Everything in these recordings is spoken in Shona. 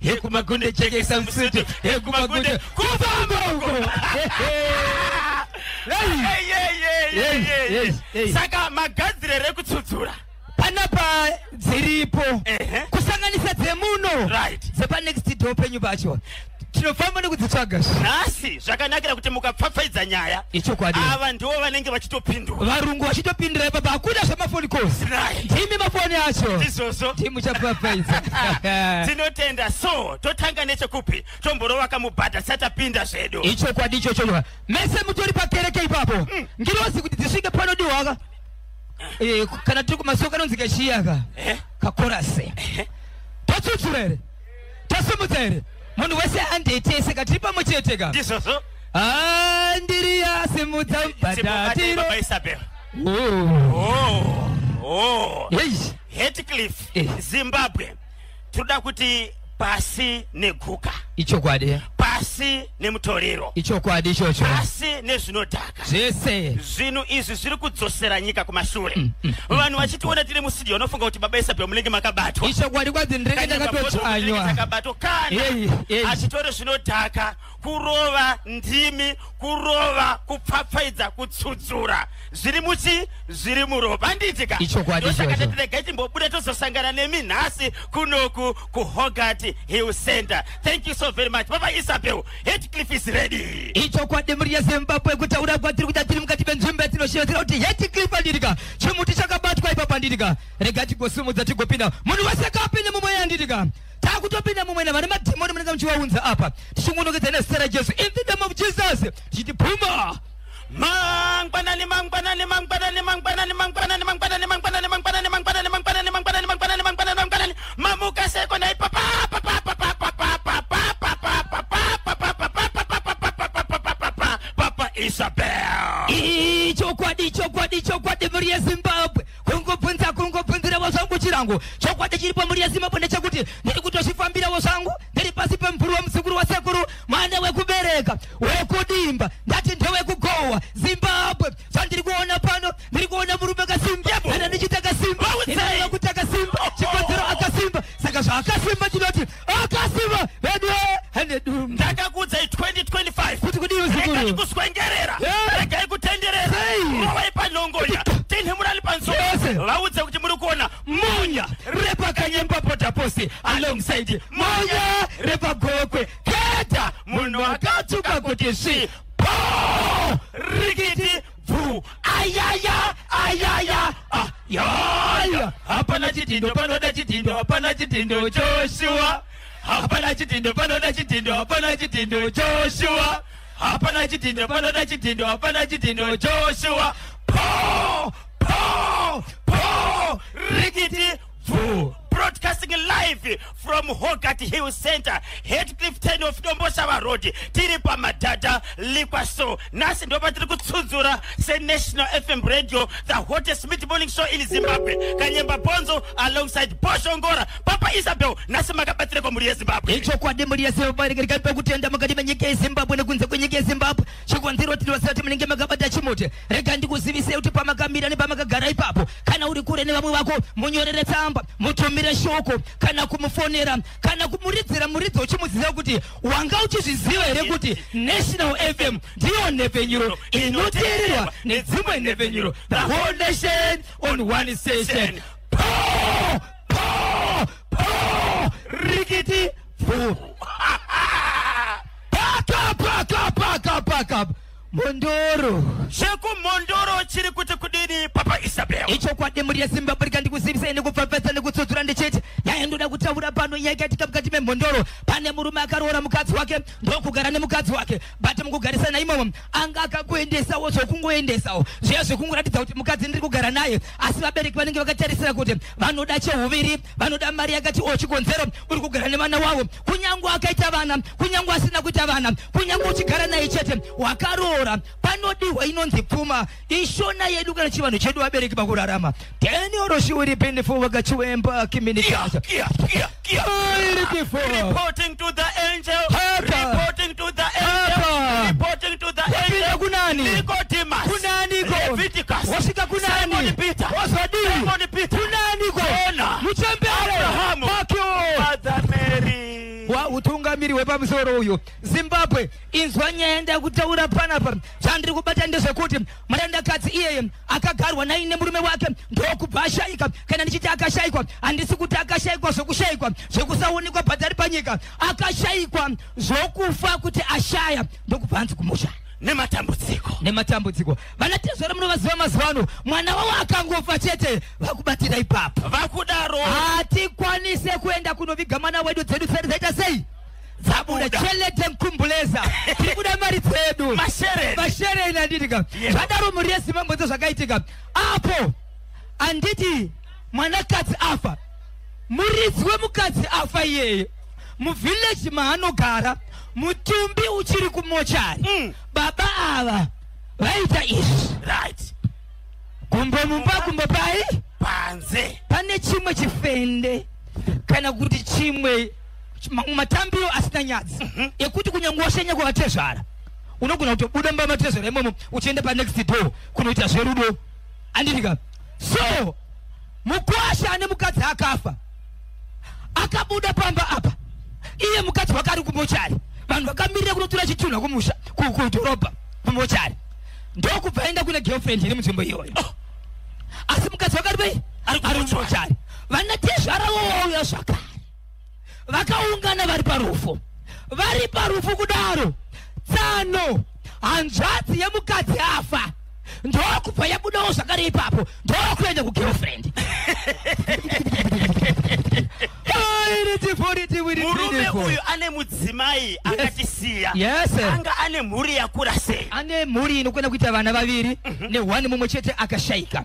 Hekumagunde cheke samsutu hekumagunde kuvamoko. Saka magadzire rekutsutsura panapa dziripo kusanganisa dzemuno zepa next door penyu bacho tinofamba nekudzitsvaga nhasi zvakanakira kuti mukapfapfaidza nyaya ava ndivo vanenge vachitopindura varungu vachitopindura ipapa hakuna zvamafoni calls ndimi mafoni acho izvozvo timuchapfapfaidza tinotenda so totanga nechekupi tomborowaka mubhadha tisatapinda zvedu ichokwadi ichocho mese mutori pakereke ipapo ngirozi kuti dzisvike panodiwaka kana tiri kumasoko kanonzi kachiyaka kakorase tatsutsura here tasumudza here munhu wese andetese katiri pamwe cheteka ndizvozvo ndiri yasimudza bhatatiro Heathcliff Zimbabwe toda kuti pasi neguka ichokwadi pasi nemutorero ichokwadi ichocho pasi nezvinodhaka zvese zvinhu izvi zviri kudzosera nyika kumashure vanhu vachitiona tiri mustudio vanofunga kuti baba Isabel munenge makabatwa ichokwadi kwadzi ndireke ndakatotsvanywa kana achitori zvinodhaka kurova ndimi kurova kupfapfaidza kutsudzura zviri muchi zviri muropa handitika ichokwadi saka tirega timbobuda tozosangana nemi nhasi kunoku kuHogart Hill Center. Thank you so very much Baba Isabel. Heathcliff is ready. ichokwadi muri yeZimbabwe kutaura kwatiri kuti tiri mukati menzvimbo yatinoshirazira kuti Heathcliff anditika chimuti chakabatwa ipapo anditika rega tigosumudza tigopinda munhu wese kapinde mumwe yanditika takutopinda mumwe na vane madhimoni munenge muchivaunza apa tichingonokedzana nezita Jesu in the name of Jesus tichitipuma mangwanani mangwanani mangwanani mangwanani mangwanani mangwanani mangwanani mangwanani mangwanani mangwanani mangwanani mangwanani mangwanani mangwanani mamuka seko na ipapa Papa Isabel ichokwadi muri yeZimbabwe kungobvunzira vozvangu chirangu chokwadi chiripo muri yeZimbabwe ndechekuti ndiri kutozvifambira vozvangu ndiri pasi pemvuri wemusikuru wasekuru mwana wekubereka wekudimba ndati ndewekugohwa Zimbabwe zvandiri kuona pano ndiri kuona murume akasimba ana ndichitaka simba ndiri kutaka simba chikonzero akasimba saka zvaakasimba tinoti akasimba vedu hanedum ndakakudza 2025 kuti kudii usikuru regai kuswengerera regai kutenderera rovai panhongonya tenhemurali pansoro vaudze kuti muri kuona munya repakanyemba potaposi alongside munya repagokwe keta munhu akatsuka kuti svi rikiti bvu ayaya ayaya hapana chitindo panoda chitindo hapana chitindo Joshua hapana chitindo panoda chitindo hapana chitindo Joshua hapana chitindo panoda chitindo hapana chitindo Joshua rikiti bvu broadcasting live from Hogart Hill Center Heathcliff 10 of Dombosava Road tiri pamadhadha likwaso nasi ndo patiri kutsudzura seNational FM Radio the hottest mid morning show in Zimbabwe Kanyemba Bonzo alongside Boshongora Papa Isabel nasi makabatsira kwa muri yeZimbabwe ichokwadi muri yeZimbabwe rega pekutenda mukati menyika yeZimbabwe nekunze kwenyika yeZimbabwe chikonzero tinosati munenge makabata chimuti rega ndikuzivise kuti pamakamira nepamakagara ipapo kana uri kure nevamwe vako munyorere tsamba mutumire shoko kana kumufonera kana kumuridzira muridzi uchimuziva kuti wanga uchizviziva here kuti National FM ndiyo nhepfenyuro inoteererwa nedzimwe nhepfenyuro the whole nation on one station rikiti bvu paka Mondoro sheku Mondoro chiri kuti kudini Papa Isabel ichokwadi muri yeZimbabwe rika ndikuzivisa nekupfapfadza nekutsudzura ndechete nyaya ndoda kutaura pano yakaitika mukati memhondoro pane murume akaroora mukadzi wake ndokugara nemukadzi wake but mukugarisana imomo anga akakuendesawo zvokungoendesawo zviya zvekungoratidza kuti mukadzi ndiri kugara naye asi vabereki vanenge vakatarisira kuti vanoda chehuviri vanoda mari yakati chikonzero uri kugara nevana wavo kunyange akaita vana kunyange asina kuita vana kunyange uchigara naye chete wakaroora panodiwa inonzi pfuma ishona yedu kana chivanhu chedu vabereki pakurarama Daniel Shiuri Benefo wakachiwemba communication reporting to the angel reporting to the angel reporting to the angel kunani Nicodemus kunani ko Leviticus wasika kunani Simon Peter kunani ko Muchembere Abraham Mother Mary wa utungamiri wepamusoro uyu Zimbabwe inzwa nyenda kutaura panapa chandiri kubata ndezvekuti murandakadzi iyeye akagarwa naine murume wake ndokubva ashayika kana ndichiti akashayikwa handisi kuti akashayikwa zvokushayikwa zvekusaonekwa patari panyika akashayikwa zvokufa kuti ashaya ndokubva anzi kumusha nematambudziko vanatezvara munovaziva mazuva ano mwana wavo akangofa chete vakubatira ipapo vakudaro hatikwanise kuenda kunoviga mwana wedu dzedu tseri dzaita sei dzabuda chelete mkumbuleza tikuda mari dzedu mashereni anditika zvadaro muri yezimbabwe zvakaitika apo anditi mwanakadzi afa muridzi wemukadzi afa iyeye muvhileji maanogara mutumbi uchiri kumochari baba ava vaita izvi gumbo mumba gumbo pai panze pane chimwe chifende kana kuti chimwe matambiro asina nyadzi ekuti kunyangosenya kwavatezvara unogona kutobuda mba matezvara imomo uchienda pa next door kunoita zverudo anditika so mukwasha ane mukadzi akafa akabuda pamba apa iye mukadzi wakari kumochari vanhu vakamirira kunotura chitunha kumusha kudhorobha kumochari ndokubva aenda kune girlfriend iri munzvimbo iyoyo asi mukadzi wakari pai ari kumochari vanatezvara vouya zvakare vakaungana vari parufu kudaro tsano hanzvadzi yemukadzi afa ndokubva yabudawo zvakare ipapo ndokuenda kugirlfriend murume uyu ane mudzimai akatisiya anga ane mhuri yakura sei ane mhuri inokwenda kuita vana vaviri nehwani mumwe chete akashayika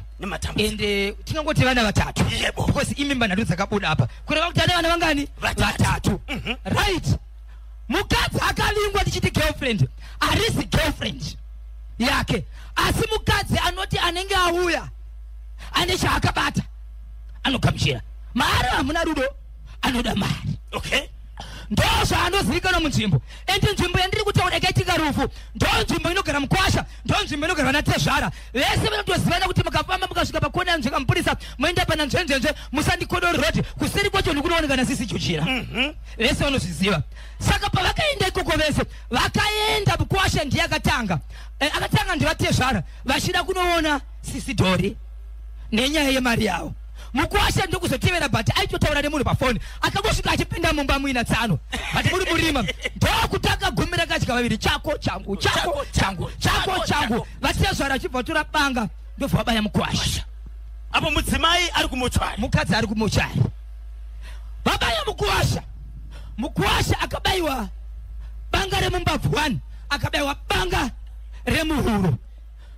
ende tingangoti vana vatatu because imimba nhatu dzakabuda apa kureva kuti ane vana vangani vatatu right mukadzi akalingwa tichiti girlfriend harisi girlfriend yake asi mukadzi anoti anenge auya ane chaakabata anogamuchira mari hamuna rudo anoda mari ndo zvaanozivikanwa munzvimbo ende nzvimbo yandiri kutaura yakaitika rufu ndo nzvimbo inogara mukwasha ndo nzvimbo inogara vanatezvara vese vanotozivana kuti mukafamba mukasvika pakona yanzvika mupurisa moenda pana nzvenzenze musandikodori road kuseri kwacho ndikunooneka nasisi chochira vese vanozviziva saka pavakaenda ikoko vese vakaenda mukwasha ndiye akatanga ndivatezvara vachida kunoona sisi dhori nenyaya yemari yavo mukwasha ndokuzotevera but aitotaura nemunhu pafoni akangosvika achipinda mumba muina tsano but muri murima ndokutanga gumira kadya vaviri chako changu vatezvara achibva tora banga ndobva vabaya mukwasha apo mudzimai ari kumochari mukadzi ari kumochari vabaya mukwasha akabayiwa banga remumbabvu 1 akabayiwa banga remuhuro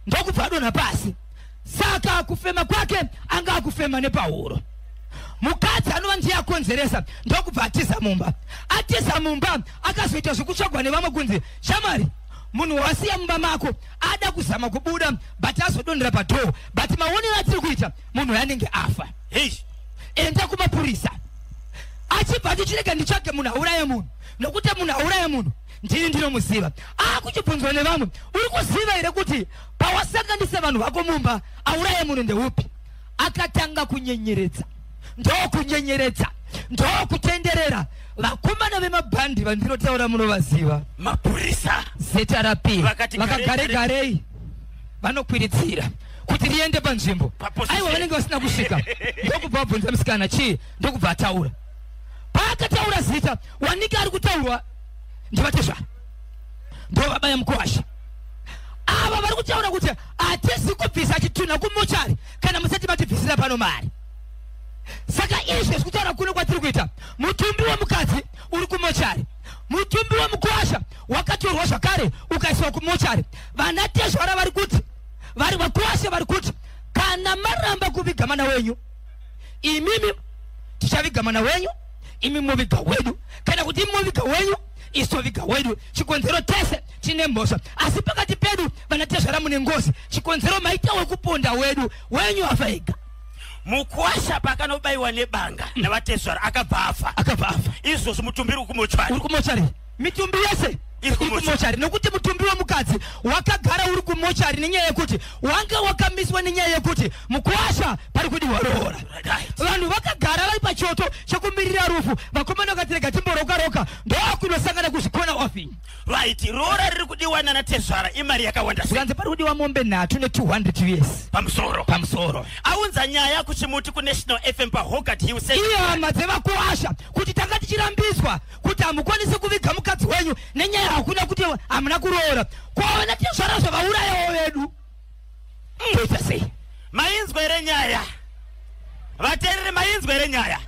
ndokubva adonha pasi saka kufema kwake anga akufema nepahuro mukadzi anova ndiye akonzeresa ndokubva atiza mumba akazoita zvekutsvagwa nevamwe kunzi shamwari munhu wasiya mumba mako ada kuzama kubuda but azodondera padhoo but maonero atiri kuita munhu yanenge afa enda kumapurisa achibva atichirega nditsvage munhu auraye munhu nokuti munhu auraye munhu ndini ndinomuziva akuchibvunzwa nevamwe uri kuziva here kuti pawasanganisa vanhu vako mumba auraye munhu ndeupi akatanga kunyenyeredza ndokutenderera vakomana vemabhandi vandinotaura munovaziva mapurisa zeta rapii vakagaregarei vanokwiridzira kuti riende panzvimbo aiwa vanenge vasina kusvika ndokubva vabvunza musikana chii ndokubva ataura paakataura zita wanika ari kutaurwa ndivatezvara ndovabaya mukwasha ava vari kutaura kuti hatisi kubvisa chitunha kumochari kana musati matibvisira pano mari saka izvi zvikutaura kuno kwatiri kuita mutumbi wemukadzi uri kumochari mutumbi wemukwasha wakatorwa zvakare ukaiswa kumochari vanatezvara vari kuti vari vakwasha vari kuti kana maramba kuviga mana wenyu imimi tichaviga mana wenyu imi muviga wedu kana kuti imi muviga wenyu isoviga wedu chikonzero tese chine mhosva asi pakati pedu vanatezvara mune ngozi chikonzero maita wekuponda wedu wenyu afa ega mukwasha pakanobayiwa nebanga navatezvara akabva afa izvozvo mutumbi uri kumochari mitumbi yese ikumochari nokuti mutumbi wemukadzi wakagara uri kumochari nenyaya yekuti wanga wakamiswa nenyaya yekuti mukuasha pari kudiwa roora. Vanhu vakagara vari pachoto chekumirira rufu vakomana vakatirega timboroka ndokunosangana kuzvikona offing. Right, roora riri kudiwana naTezvara imari yakawanda sei. Zvanzi pari kudiwa mombe 3 ne200 years pamusoro. Aunza nyaya kuchimuti kuNational FM paHogarth Hill Center. Iyo hama dzevakuasha kuti tanga tichirambiswa kuti hamukwanisi kuviga mukadzi wenyu nenyaya hakuna kuti hamuna kuroora. Kwaona Tezvara zvavaurayawo vedu. Toita sei? Mainzwa here nyaya. Vateereri mainzwa here nyaya.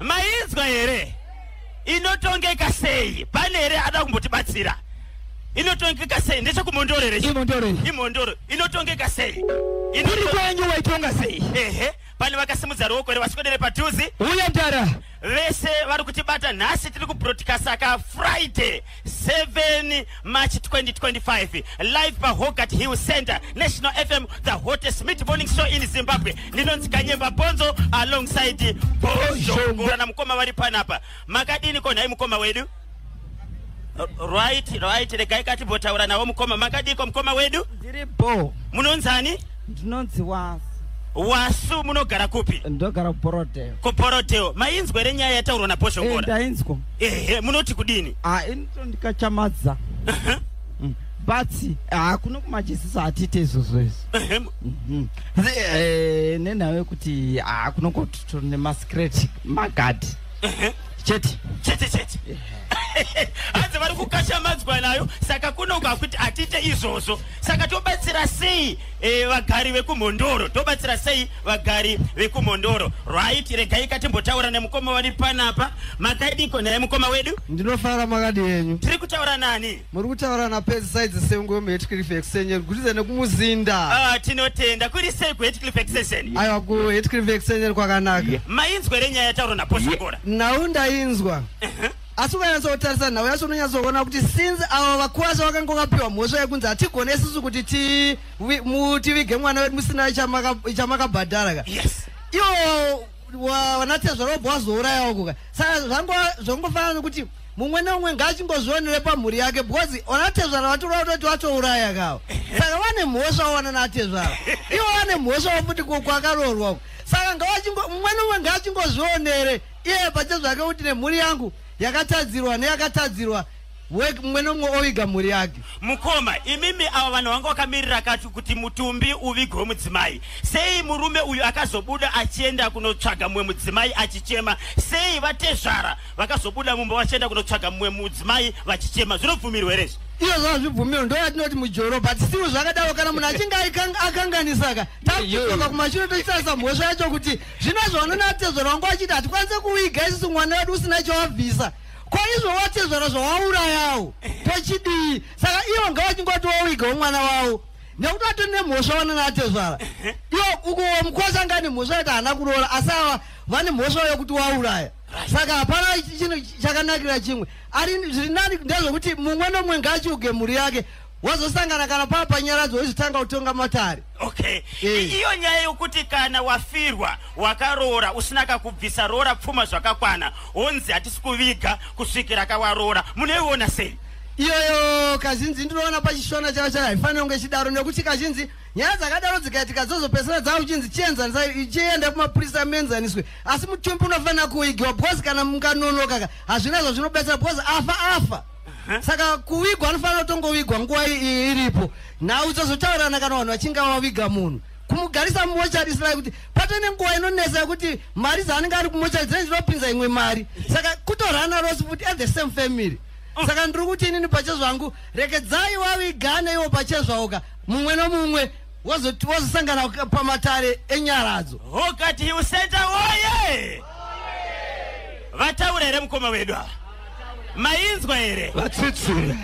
Mainzwa here. Inotongeka sei? Pane here ada kumbotibatsira. Inotongeka sei? Ndechekumondoro here. Imondoro. Inotongeka sei? Kuri kwenyu waitonga sei? Pane vakasimudza ruoko here vaswedere padhuze. Uya Ndara. Vese vari kutibata nhasi tiri kubroadcasta ka Friday 7 March 2025 live paHogarth Hill Center National FM, the hottest mid-morning show in Zimbabwe. Ndinonzi Kanyemba Bonzo alongside Bonzo. Ngurana mukoma vari panapa. Makadini kona mukoma wedu? Right, regai kati botaura nawo mukoma. Makadiko mukoma wedu? Ndiripo. Munonzani? Ndinonzi Wasu munogara kupi? Ndogara kuPoroteo. Mainzwa here nyaya yataurwa naBosho Ngora? Ndainzwa. Munoti kudini? Inito ndikachamadza. But kuno kumajisisa atite izvozvo izvo. Nenhau kuti kunongoti nemascratch magadi. Chete. Hanzi vari kukachamadzwa nayo saka kunonga kuti atite izvozvo. Saka tobatsira sei vagari vekumondoro? Tobatsira sei vagari vekumondoro? Right, regai katimbotaura nemukoma vari panapa. Makadiko naye mukoma wedu? Ndinofara makadi yenyu. Tiri kutaura nani? Muri kutaura naPezisides Sengo Heathcliff Extension kutize nekumuzinda. Tinotenda kuri sei kuHeathcliff Extension. Aiwa kuHeathcliff Extension kwakanaka. Mainzwa here nyaya yataurwa naBosho Ngora? Nhau ndainzwa. Asi ukanyatsotarisa nhau yacho unonyatsoona kuti since ava vakuasha vakanga vakapiwa mhosva yekunzi hatigone isusu kuti tivige mwana wedu musina chamakabhadhara ka. Iwo vanaTezvara vobva vazourayawo kuka. Saka zvangofanana nokuti mumwe neumwe ngaachingozvionere pamhuri yake because vanaTezvara vatora kutoti vatouraya kawo. Saka vane mhosva wana naTezvara. Ivo vane mhosva futi kwakaroorwa. Saka mumwe neumwe ngaachingozvionere iye pachezvo zvake kuti nemhuri yangu yakatadzirwa neyakatadzirwa mumwe nomwe oviga mhuri yake. Mukoma, imimi ava vanhu vanga vakamirira kati kuti mutumbi uvigwe mudzimai. Sei murume uyu akazobuda achienda kunotsvaga mumwe mudzimai achichema? Sei vaTezvara vakazobuda mumba vachienda kunotsvaga mumwe mudzimai vachichema? Zvinobvumirwa here? Iyo zvazvibvumirwa ndoyatinoti mujoro, but still zvakadaro kana munhu achinge akanganisaka takutoka kumashure tochitarisa mhosva yacho kuti zvinazvo naTezvara wangu achiti hatikwanise kuviga isusu mwana wedu usina chavabvisa. Kwa izvo waTezvara zvawaurayawo tochidii? Saka ivo ngavachingoti wavigawo mwana wavo nekuti vatori nemhosva wana naTezvara. Ivo uko mukwasha anga nemhosva yekuti haana kuroora asi ava vane mhosva yokuti wauraya. Saka hapana chinhu chakanakira chimwe. Zviri nani ndezvokuti mumwe nomwe ngaachiuge mhuri yake wazosangana kana panyaradzo wezvitanga kutonga matare. Okay. Iyo nyaya yokuti kana wafirwa wakaroora usina kakubvisa roora pfuma zvakakwana onzi hatisi kuviga kusvikira kawaroora, munoiona sei? Iyoyo kazhinji ndinoona pachishona chavo haifaniri kunge chidaro nekuti kazhinji nyaya dzakadaro dzikaitika dzozopesera dzakuchinzi chienzanisa ichienda kumapurisa menzaniswe, asi mutumbi unofanira kuvigiwa because kana munganonoka hazvina zvazvinobetsera because afa. Saka kuvigwa anofanira kutongovigwa nguva iripo. Nhau dzozotaurirana kana vanhu vachinge vaviga munhu kumugarisa mumochari isira kuti patone nguva inonesa yekuti mari dzaanenge ari kumochari dzine dzinopinza imwe mari. Saka kutorana rose futi at the same family. Saka ndiri kuti inini pachezvangu rekedzai wavigane iwo pachezvauka mumwe nomumwe wazosangana pamatare enyaradzo. Hogarth Hill Center oye! Vataura here mukoma wedu ava? Mainzwa here? Vatsitsura.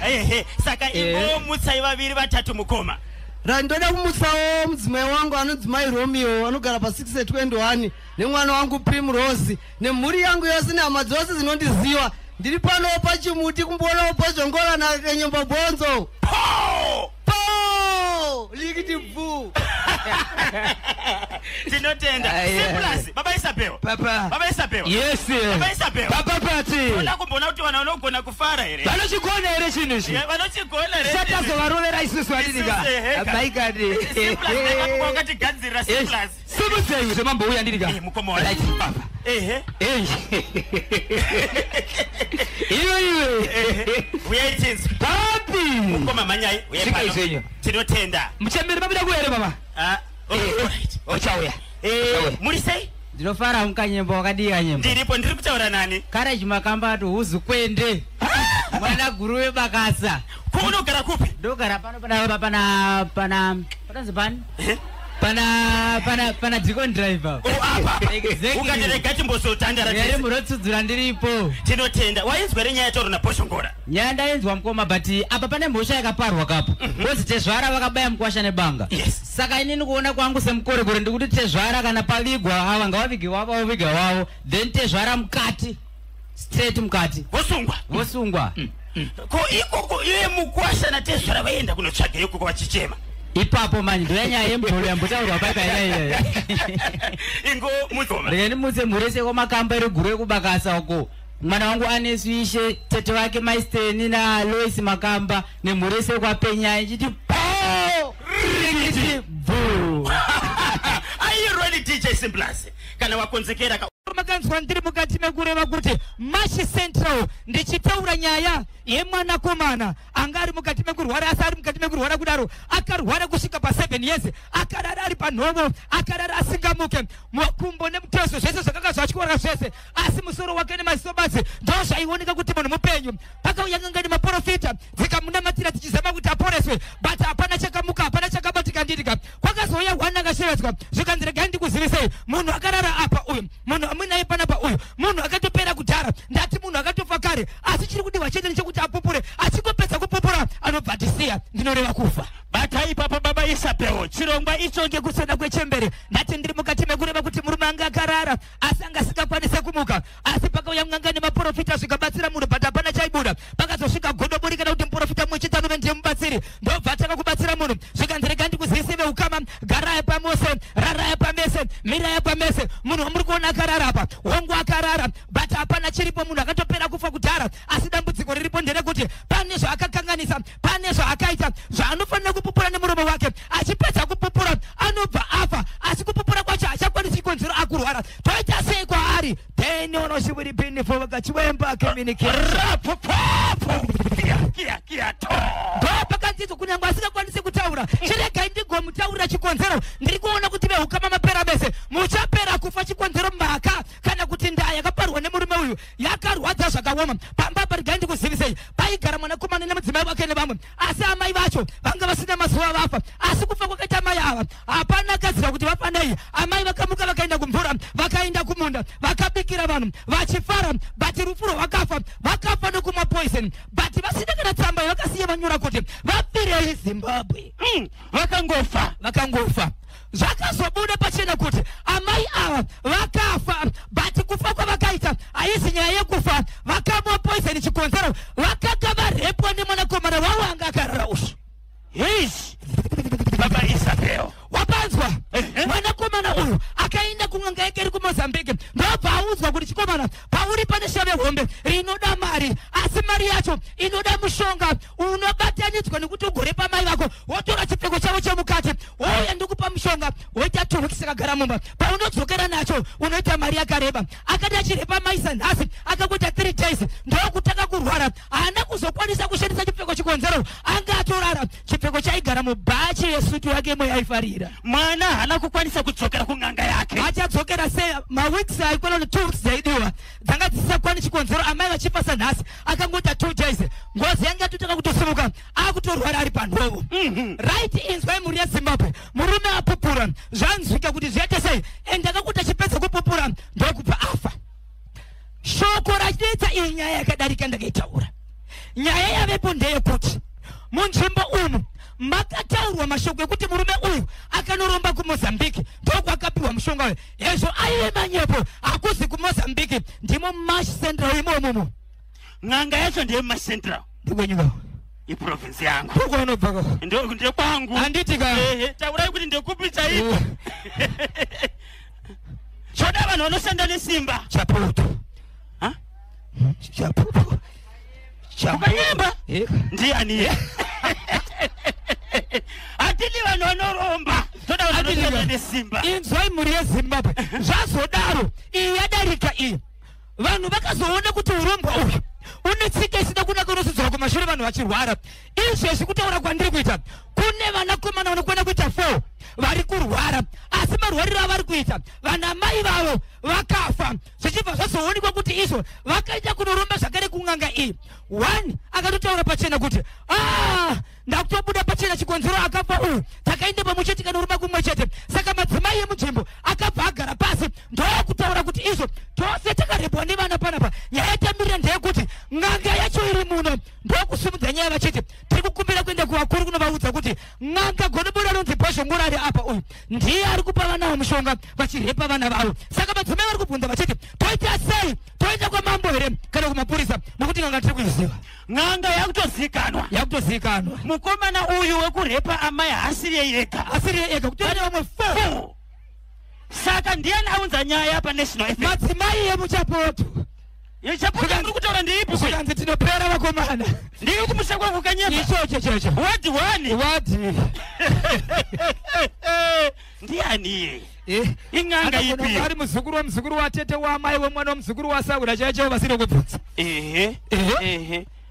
Saka ingomutsai vaviri vatatu mukoma. Ndoda kumutsawo mudzimai wangu anonzi Mai Romeo anogara pa621 nemwana wangu Primrose nemhuri yangu yose nehama dzose dzinondiziva. Ndiri pano pachimuti kumboonawo Bosho Ngora naKanyemba Bonzo. Po! Likiti bvu. Tinotenda. Simplasi. Baba Isabel. Papa. Baba Isabel. Yes. Baba Isabel. Papa Pati. Unakumbona kuti wanaonogona kufara here. Vanochigona here chinhu. Vanochigona here. Chatazovarovera isusu adiniga. Baikadi. Simplasi ndakakupa tigadzirira Simplasi. Simudzei kuti mambouya ndiriga. Mukomona. Right papa. Ehe. Iwe. Uyaitinzi. Papi. Mukoma manyai. Uyepano. Tinotenda. Mchemberi babida kuere mama. Alright. Ochauya. Muri sei? Ndinofara mukanyembo wakadiya nyembo. Ndiripo ndiri kutaura nani? Courage Makamba to huzu kwende. Mwana guru webakasa. Kunogara kupi? Ndogara pana zibani? Pana Deacon driver. Apa. Exactly. Ukatereka chimbosotandara. Yari murotsudzura ndiripo. Tinotenda. Wainzwa nyaya yacho na Poshongora. Nyaya ndainzwa mukoma but apa pane mhosva yakaparwa kapo. Kozi tezvara vakabaya mukwasha nebanga. Yes. Saka inini kuona kwangu semukore ndikuti tezvara kana pavigwa ava ngavavige wavo viga wavo then tezvara mukati straight mukati vosungwa. Ko iko iye mukwasha na tezvara vaenda kunotsvaga iko kwachichema. Ipapo manje ndoyanyaya yemvolo yambotaurwa paipa Ingo mudzoma. Ndikeni mutse murese kwamakamba iri guru ekubakasa uko. Mwana wangu aneswishe tete wake Maisteni na Lois Makamba nemurese kwapenya ichiti po rikiti boo. Are you ready DJ Simplasi? Kana wakonzekera ka makanzwa ndiri mukati mekureva kuti Mashi Central ndichitaura nyaya yemwanakomana angari mukati mekurwara asi ari mukati mekurwara kudaro akarwara kusvika pa7 years akarara ari panhovo akarara asingamuke makumbo nemutezo zvese zvakanga zvachikorera zvese asi musoro wake nemaziso basi ndo zvaioneka kuti munhu mupenyu pakauya ngangani maprofita dzikamunamatira tichizama kuti aporeswe but hapana chakamuka hapana chakabatika ndirika kwakazouya hwana akashevedzwa zvikanzi regai ndikuzivisei munhu akarara apa uyu munhu amwinaye panapa uyu munhu akatopera kudhara ndati munhu akatofa kare asi chiri kudiwa chete nechekuti apupure achingopedza kupupura anobhatisiya ndinoreva kufa batai papa Baba Isabel. chirongwa icho ngekusada kwechembere ndati ndiri mukati mekureva kuti murume anga akarara asi anga asingakwanise kumuka asi pakauya mungangani maprofita zvikabatsira munhu but hapana chaibuda pakazosvika godobori kana kuti muprofita mumwe chitanove ndiye mubatsiri ndobva takakubatsira munhu zvikanzi regai ndikuzivise veukama garai pamose rarai pamese mirai pamese munhu wamuri kuona akarara apa hongu akarara but hapana chiripo munhu akatopera kufa kudhara asi dambudziko riripo nderekuti pane zvaakakanganisa pane zvaakaita zvaanofanira kupupura nemuromo wake achipedza kupupura anobva afa asi kupupura kwacho hachakwanisi konzero akurwara toita sei kwaari then ono she will be for vakachiwemba communication ndo pakanzidzo kunyangwe asingakwanisi kutaura chiregai ndigomutaurira chikonzero ndiri kuona kuti veukama mapera bese muchapera kufa chikonzero mhaka kana kuti ndaa yakaparwa nemurume uyu yakarwadza zvakaoma pamba parigai ndikuzivisei paigara mwanakomana nemudzimai wake nevamwe asi amai vacho vanga vasina mazuva vafa asi kufa kwakaita amai ava hapana kadzira kuti vafanei amai vakamuka vakaenda kumvura vakaenda kumunda vakabikira vanhu vachifara but rufu rwakafa vakafa nokumwa poison but vasina kana tsamba vakasiya vanyora kuti vafirei Zimbabwe vakangofa zvakazobuda pachena kuti amai ava vakafa but kufa kwavakaita haisi nyaya yekufa vakamwa poison chikonzero vakaga varepwa nemwanakomana wavo anga akarara ushu Baba Isabel. wapanzwa mwanakomana uyu akaenda kun'anga yake iri kuMozambique ndobva audzwa kuti chikomana pauri pane shave hombe rinoda mari asi mari yacho inoda mushonga unobatanidzwa nekuti ugore pamai vako wotora chipfeko chavo chemukati wouya ndikupa mushonga woita 2 weeks akagara mumba paunodzokera nacho unoita mari yakareba akati achirepa maisa nhasi akakuita 3 days ndokutanga kurwara haana kuzokwanisa kushandisa chipfeko chikonzero anga atorara chipfeko chaigara mubhachi yesutu yake imwe yaifarira Mwana hana kukwanisa kudzokera kun'anga yake. achadzokera sei maweeks aikwana 2 weeks dzaidiwa dzanga dzisisakwanisi chikonzero amai vachifasa nhasi akangoita 2 days ngozi yange atotanga kutosimuka akutorwara ari panhovo right inzwai mhuri yeZimbabwe murume apupura zvanzwika kuti zviite sei ende akakuta chipedza kupupura ndokubva afa shoko rachidetsa iyi nyaya yakadarika ndakaitaura nyaya yavepo ndeyekuti munzvimbo umu makataurwa mashoko ekuti murume uyu akanoromba kuMozambique ndokwakapiwa mushonga uyu hezvo aive manyepo hakuzi kuMozambique ndimo Mashi Central imomomo Ng'anga yacho ndiye Mashi Central ndikwenyuka iprovince yangu. Kukono bako. Ndio kwangu. Anditika. Taurai kuti ndikupi chaipo. Choda vanhu vanoshanda nesimba. Chapoto. Ha? Chapoto. Ukanyemba? Ndiani? Atili vanhu vanoromba. Choda vanhu vanoshanda nesimba. Inzwai muri yeZimbabwe. Zvazodaro. Iyi yadarika iyi. Vanhu vakazoona kuti urombo uyu unetsika isina kunaka unosidzwa kumashure vanhu vachirwara. Izvezvi kutaura kwandiri kuita kune vanakomana vanokwana kuita 4 vari kurwara asi marwariro avari kuita vana mai vavo vakafa zvichibva zvazoonekwa kuti izvo vakaita kunoromba zvakare kun'anga iyi. 1 akatotaura pachena kuti ndakutobuda pachena chikonzero akafa uyu takainde pamwe chete kanorumba kumwe chete. Saka madzimai emunzvimbo akabva agara pasi ndokutaura kuti izvo tose takarebwa nevana panapa. Nyaya yatamirira ndeyekuti n'anga yacho iri muno ndokusumudza nyaya vachiti tiri kukumbira kuenda kuvakuru kunovaudza kuti n'anga gonoboda ronzi Bhoshongura ari apa uyu ndiye ari kupa vana mushonga vachirepa vana vavo. Saka madzimai vari kubvunza vachiti toita sei, toenda kwamambo here kana kumapurisa nokuti n'anga tiri kuiziva. N'anga yakutozikanwa. Mukomana uyu wekurepa amai haasiri yega. Asiri ega kutoenda vamwe 4. Saka ndiani aunza nyaya paNational FM? Madzimai emuChapoto. Yechapoto muri kutaura ndeipi? Kukanzi tinopera vakomana. Ndiyo kumusha kwangu kanyemba. Ichocho. Wadi wani? Wadi. Ndiani iye? Ing'anga ipi? Ari muzukuru wa tete wa mai wemwana womuzukuru wa Saura chacho vasiri kubvunza.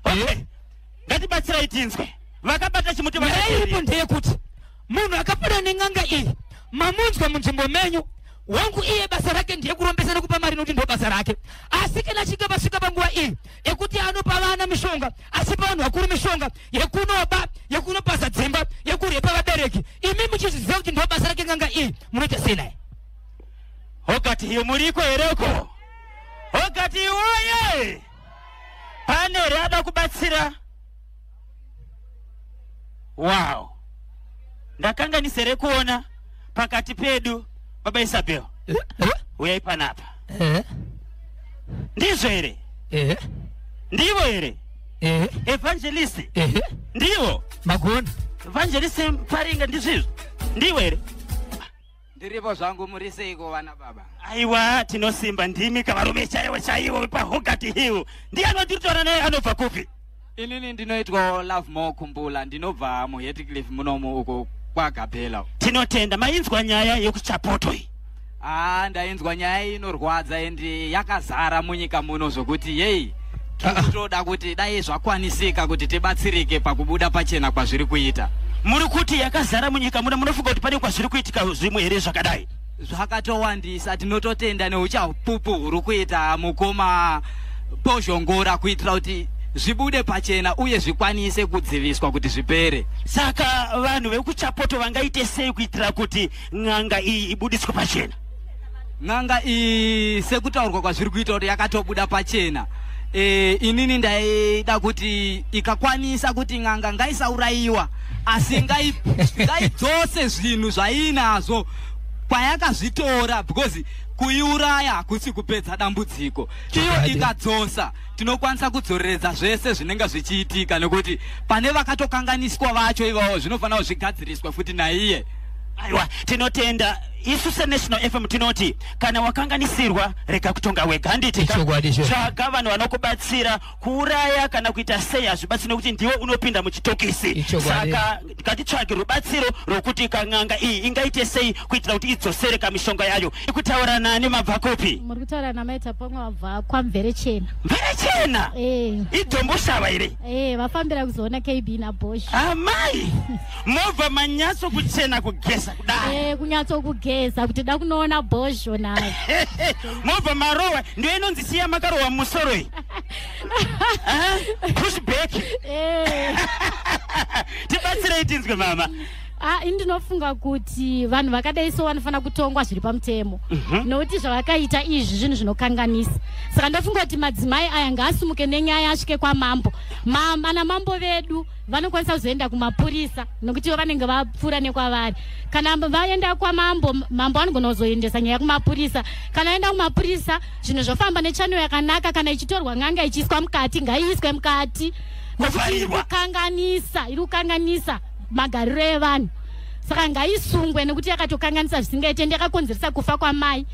Okay. Ngatibatsira itinzwe. Vakabata chimuti vakachiri. Iripo ndeyekuti munhu akapinda nen'anga iyi mamunzwa munzvimbo menyu wangu iye basa rake ndiye kurombesa nekupa mari nokuti ndo basa rake. Asi kana achinge pasvika panguva iyi yekuti anopa vana mishonga achipa vanhu vakuru mishonga yekunoba yekunopasa dzimba yekurepa vabereki imi muchizviziva kuti ndo basa rake n'anga iyi munoita sei naye? Hokati hiyo muriko hereko. Hokati oye. Pane rada kubatsira. Wow. Ndakanga nisere kuona pakati pedu Baba Isabel. Uyai panapa. Ndizvo here? Ndivo here? Evangelist. Ndivo. Magoni. Evangelist Paringa ndizvo. Ndivo here? Ndiripo zvangu muri seiko vana baba? Aiwa tinosimba ndimi kavarume chaiwo paHokati Hill. Ndiani watiritora naye anobva kupi? Inini ndinoitwa Love More Kumbula ndinobva muHeathcliff munomu uko kwaGabhela. Tinotenda mainzwa nyaya yekuChapoto iyi. Ndainzwa nyaya inorwadza endi yakazara munyika muno zvokuti yei tinoda kuti dai zvakwanisika kuti tibatsirike pakubuda pachena kwazviri kuita. Muri kuti yakazara munyika muno munofunga kuti pane kwazviri kuitika zvimwe here zvakadai? Zvakatowandisa tinototenda neuchapupu huri kuita mukoma Bhoshongura kuitira kuti zvibude pachena uye zvikwanise kudziviswa kuti zvipere. Saka vanhu vekuChapoto vangaite sei kuitira kuti n'anga iyi ibudiswe pachena? N'anga iyi sekutaurwa kwazviri kuita kuti yakatobuda pachena. Inini ndaida kuti ikakwanisa kuti n'anga ngaisaurayiwa asi ngaidzose zvinhu zvainazvo kwayakazvitora because kuiuraya hakusi kupedza dambudziko. Iyo ikadzosa tinokwanisa kudzoreredza zvese zvinenge zvichiitika nekuti pane vakatokanganiswa vacho ivavo zvinofanira zvigadziriswa futi naiye. Aiwa tinotenda isu seNational FM tinoti kana wakanganisirwa rega kutonga wega handiti tsvaga vanhu vanokubatsira kuuraya kana kuita sei hazvibatsiri nekuti ndiwe unopinda muchitokisi. Saka ngatitsvage rubatsiro rwokuti n'anga iyi ingaite sei kuitira kuti idzosere kamishonga yayo. Ikutaura nani mabva kupi? Muri kutaura namaita pamwe wabva kwaMverechena. Mverechena? Idomboshava here? Vafambira kuzoona KB naBosch. Amai mobva manyatso kuchena kugeza kudai. Kunyatso kugeza kuti da kunoona Bosch naye. Mobva marowa ndio inonzi siya makarowa musoro iyi. Push back. Tibatsire itinzwe mama. Ndinofunga kuti vanhu vakadai so vanofana kutongwa zviri pamutemo nokuti zvavakaita izvi zvinhu zvinokanganisa. Saka ndofunga kuti madzimai aya ngaasumuke nenyaya asvike kwamambo. Ana mambo vedu vanokwanisa kuzoenda kumapurisa nokuti vanenge vapfuura nekwavari. Kana vaenda kwamambo, mambo anogona kuzoendesa nyaya kumapurisa. Kana aenda kumapurisa zvinhu zvofamba nechano yakanaka. Kana ichitorwa ng'anga ichiiswa mukati, ngaiiswe mukati nokuti iri kukanganisa magariro evanhu. Saka ngaisungwe nekuti yakatokanganisa zvisingaite, yakakonzeresa kufa kwamai.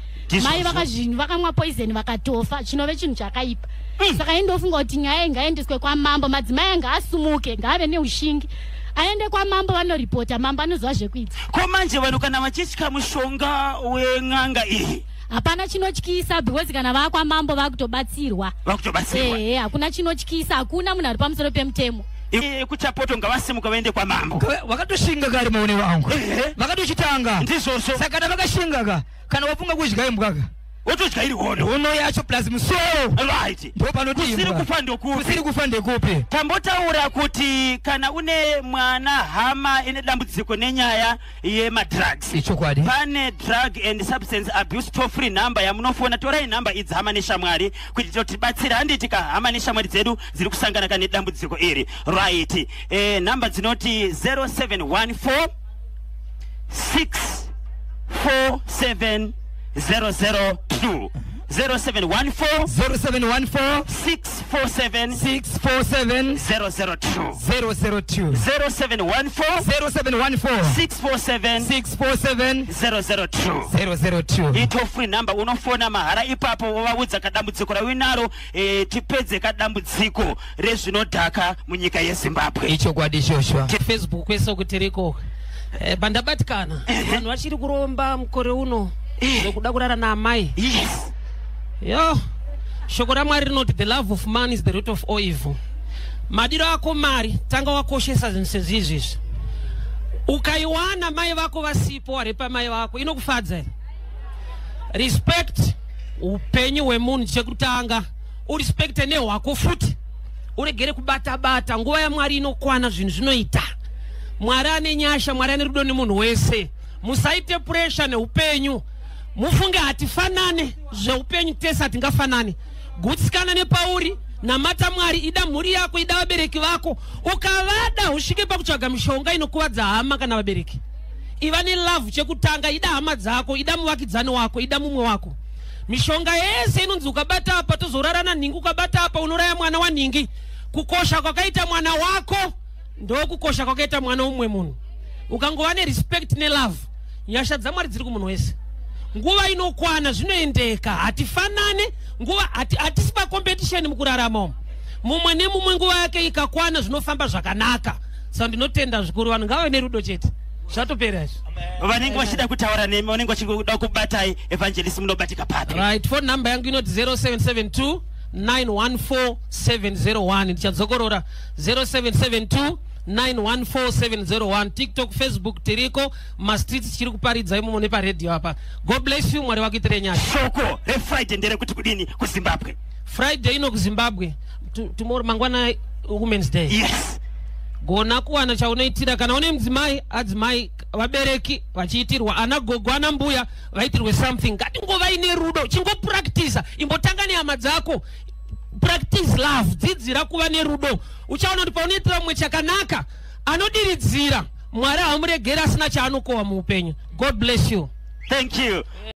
Mai vakamwa poison vakatofa, chinove chinhu chakaipa. Saka indofunga kuti nyaya ngaendeswe kwamambo. Madzimai ngaasumuke, ngaave neushingi, aende kwamambo, vanoripota, mambo anoziva zvekuita. Ko manje vanhu kana vachitya mushonga weng'anga iyi hapana chinotyisa, because kana vakwamambo vakutobatsirwa. Hakuna chinotyisa, hakuna munhu ari pamusoro pemutemo. Kuchapoto ngavasimuka vaende kwamambo. Vakatoshinga kare maone wangu. Vakatochitanga. Ndizvozvo. Saka kana vakashinga kana wafunga kudya imbwa wotodya iri hono. Uno yacho plus musoro. Right. Ndo panoti kusiri kufa ndokupi. Kusiri kufa ndekupi. Tambotaura kuti kana une mwana hama ine dambudziko nenyaya yemadrugs. Ichokwadi. Pane drug and substance abuse toll free number yamunofona. Torai number idzi hama neshamwari kuti totibatsira handiti hama neshamwari dzedu dziri kusangana kana dambudziko iri. Right. Number dzinoti 0714 647 002 0714 0714 647 647 002 002 0714 0714 647 647 002 002 ito free number unofona mahara ipapo waudza kadambudziko rawinaro tipedze kadambudziko rezvinodhaka munyika yeZimbabwe. Ichokwadi ishosho. Facebook wesokutiriko bandabatikana vanhu vachiri kuromba mukore uno nekuda kurara naamai. Yes. Yo, shoko raMwari rinoti the love of man is the root of all evil. Madiro ako mari tanga wakoshesa zvinhu sezvizvi. Ukaiwana mai vako vasipo vari pamai vako inokufadza here. Respect upenyu hwemunhu chekutanga, urespekte nehwako futi. Uregere kubata bata, nguva yaMwari inokwana zvinhu zvinoita. Mwari ane nyasha, Mwari ane rudo nemunhu wese. Musaite pressure neupenyu. Mufunge hatifanane, zveupenyu tese hatingafanani. Gutsikana nepauri, namata Mwari, ida mhuri yako, ida vabereki vako. Ukavada usvike pakutsvaga mishonga inokuvadza hama kana vabereki. Iva ne love chekutanga, ida hama dzako, ida muvakidzani wako, ida mumwe wako. Mishonga yese inonzi ukabata apa tozorarana ningi, ukabata apa unoraya mwana waningi. Kukosha kwakaita mwana wako ndo kukosha kwakaita mwana umwe munhu. Ukangova ne respect ne love, nyasha dzaMwari dziri kumunhu wese. Nguva inokwana zvinoendeka, hatifanane, nguva hatisipa competition mukurarama. Mumwe nemumwe nguva yake ikakwana zvinofamba zvakanaka. Saka ndinotenda zvikuru vanhu ngavave nerudo chete. Zvatopera izvi. Vanenge vachida kutaura nemi, vanenge vachida kubatai evangelist munobatika papi. Right, phone number yangu inoti 0772 914 701. Ndichadzokorora 0772 914 TikTok, Facebook tiriko, mastreets chiri kuparidza imomo nepa radio apa. God bless you, Mwari wakuitire nyasha. Shoko Friday ndere kuti kudini ku Zimbabwe. Friday ino ku Zimbabwe. Tomorrow mangwana Women's Day. Yes. Gona kuwana chaunoitira kana une mudzimai, adzimai vabereki vachiitirwa, ana gogo ana mbuya vaitirwe something. Ngatingova ine rudo, chingo practice, imbotanga nehama dzako. Practice love, dzidzira kuva nerudo. Uchaona kuti paunoitira mumwe chakanaka, anodiridzira, Mwari hamuregera asina chaanokohwa muupenyu. God bless you. Thank you.